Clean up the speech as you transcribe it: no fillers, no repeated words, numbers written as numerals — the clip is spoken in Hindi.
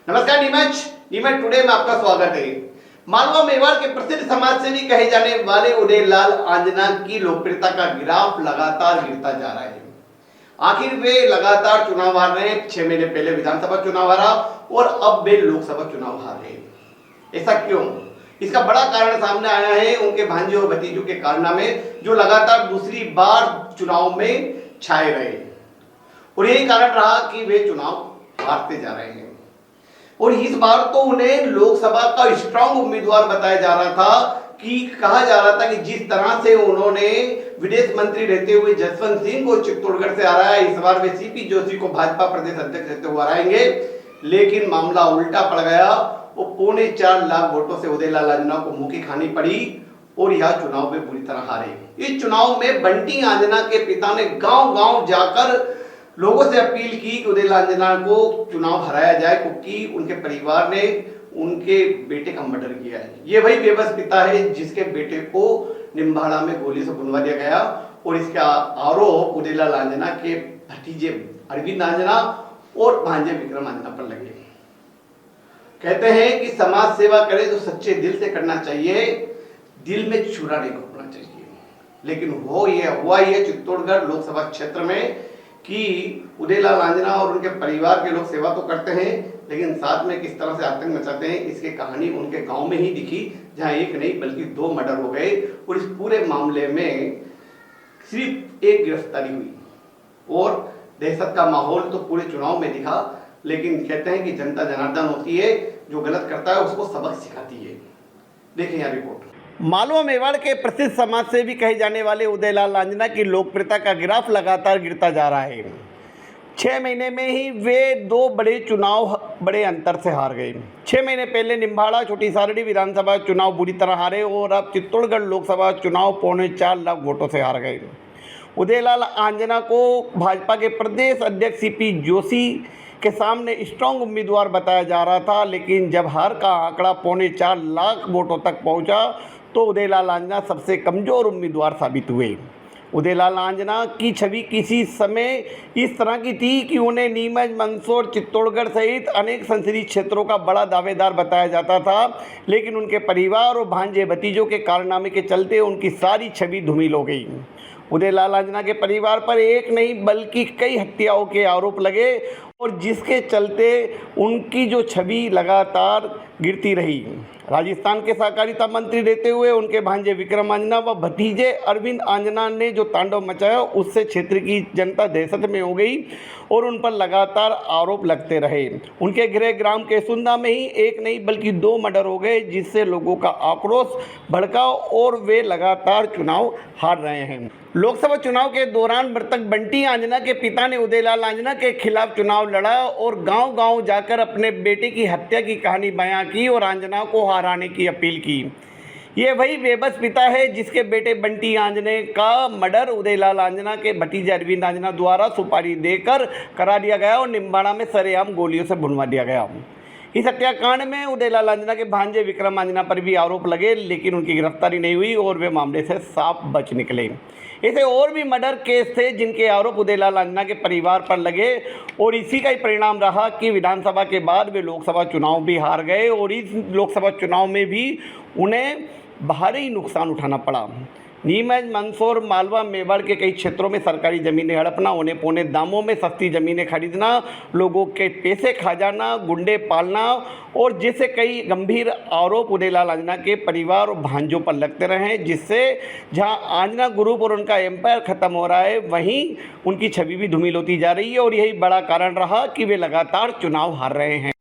नमस्कार नीमच टुडे में आपका स्वागत है। मालवा मेवाड़ के प्रसिद्ध समाजसेवी कहे जाने वाले उदयलाल आंजना की लोकप्रियता का ग्राफ लगातार गिरता जा रहा है। आखिर वे लगातार चुनाव हार रहे हैं। 6 महीने पहले विधानसभा चुनाव हारा और अब वे लोकसभा चुनाव हार रहे हैं। ऐसा क्यों? इसका बड़ा कारण सामने आया है उनके भांजे और भतीजों के कारनामे, जो लगातार दूसरी बार चुनाव में छाए रहे और यही कारण रहा कि वे चुनाव हारते जा रहे हैं। और इस बार तो उन्हें लोकसभा का स्ट्रांग उम्मीदवार बताया जा रहा था कि कहा जा रहा था कि जिस तरह से उन्होंने विदेश मंत्री रहते हुए जसवंत सिंह को चित्तौड़गढ़ से हराया, इस बार वे सीपी जोशी को भाजपा प्रदेश अध्यक्ष रहते हुए हराएंगे। लेकिन मामला उल्टा पड़ गया। वो 4.25 लाख वोटों से उदयलाल आंजना को मुंह की खानी पड़ी और यह चुनाव में बुरी तरह हारे। इस चुनाव में बंटी आंजना के पिता ने गांव-गांव जाकर लोगों से अपील की कि उदयलाल आंजना को चुनाव हराया जाए, क्योंकि उनके परिवार ने उनके बेटे का मर्डर किया है। ये वही बेबस पिता है जिसके बेटे को निम्बाड़ा में गोली से भुनवा दिया गया और इसका आरोप उदयलाल आंजना के भतीजे अरविंद आंजना और भांजे विक्रम आंजना पर लगे। कहते हैं कि समाज सेवा करे तो सच्चे दिल से करना चाहिए, दिल में छुरा नहीं घोंपना चाहिए। लेकिन हुआ ये चित्तौड़गढ़ लोकसभा क्षेत्र में कि उदयलाल आंजना और उनके परिवार के लोग सेवा तो करते हैं, लेकिन साथ में किस तरह से आतंक मचाते हैं इसकी कहानी उनके गांव में ही दिखी, जहां एक नहीं बल्कि 2 मर्डर हो गए और इस पूरे मामले में सिर्फ एक गिरफ्तारी हुई और दहशत का माहौल तो पूरे चुनाव में दिखा। लेकिन कहते हैं कि जनता जनार्दन होती है, जो गलत करता है उसको सबक सिखाती है। देखें यह रिपोर्ट। मालवा मेवाड़ के प्रसिद्ध समाजसेवी कहे जाने वाले उदयलाल आंजना की लोकप्रियता का ग्राफ लगातार गिरता जा रहा है। 6 महीने में ही वे 2 बड़े चुनाव बड़े अंतर से हार गए। 6 महीने पहले निम्बाड़ा छोटी सारड़ी विधानसभा चुनाव बुरी तरह हारे और अब चित्तौड़गढ़ लोकसभा चुनाव 4.25 लाख वोटों से हार गए। उदयलाल आंजना को भाजपा के प्रदेश अध्यक्ष सीपी जोशी के सामने स्ट्रांग उम्मीदवार बताया जा रहा था, लेकिन जब हार का आंकड़ा 4.25 लाख वोटों तक पहुंचा तो उदयलाल आंजना सबसे कमज़ोर उम्मीदवार साबित हुए। उदयलाल आंजना की छवि किसी समय इस तरह की थी कि उन्हें नीमच, मंदसौर, चित्तौड़गढ़ सहित अनेक संसदीय क्षेत्रों का बड़ा दावेदार बताया जाता था, लेकिन उनके परिवार और भांजे भतीजों के कारनामे के चलते उनकी सारी छवि धूमिल हो गई। उदयलाल आंजना के परिवार पर एक नहीं बल्कि कई हत्याओं के आरोप लगे और जिसके चलते उनकी जो छवि लगातार गिरती रही। राजस्थान के सहकारिता मंत्री रहते हुए उनके भांजे विक्रम आंजना व भतीजे अरविंद आंजना ने जो तांडव मचाया, उससे क्षेत्र की जनता दहशत में हो गई और उन पर लगातार आरोप लगते रहे। उनके गृह ग्राम केसुंदा में ही एक नहीं बल्कि 2 मर्डर हो गए, जिससे लोगों का आक्रोश भड़का और वे लगातार चुनाव हार रहे हैं। लोकसभा चुनाव के दौरान मृतक बंटी आंजना के पिता ने उदयलाल आंजना के खिलाफ चुनाव लड़ा और गांव-गांव जाकर अपने बेटे की हत्या की कहानी बयां की और आंजना को हराने की अपील की। ये वही बेबस पिता है जिसके बेटे बंटी आंजने का मर्डर उदयलाल आंजना के भतीजे अरविंद आंजना द्वारा सुपारी देकर करा दिया गया और निम्बाड़ा में सरेआम गोलियों से भुनवा दिया गया। इस हत्याकांड में उदयलाल आंजना के भांजे विक्रम आंजना पर भी आरोप लगे, लेकिन उनकी गिरफ्तारी नहीं हुई और वे मामले से साफ बच निकले। ऐसे और भी मर्डर केस थे जिनके आरोप उदयलाल आंजना के परिवार पर लगे और इसी का ही परिणाम रहा कि विधानसभा के बाद वे लोकसभा चुनाव भी हार गए और इस लोकसभा चुनाव में भी उन्हें भारी नुकसान उठाना पड़ा। नीमच, मंदसौर, मालवा, मेवाड़ के कई क्षेत्रों में सरकारी ज़मीनें हड़पना, उन्हें पौने दामों में सस्ती ज़मीनें खरीदना, लोगों के पैसे खा जाना, गुंडे पालना और जैसे कई गंभीर आरोप उदयलाल आंजना के परिवार और भांजों पर लगते रहे, जिससे जहां आंजना ग्रुप और उनका एम्पायर ख़त्म हो रहा है, वहीं उनकी छवि भी धूमिल होती जा रही है और यही बड़ा कारण रहा कि वे लगातार चुनाव हार रहे हैं।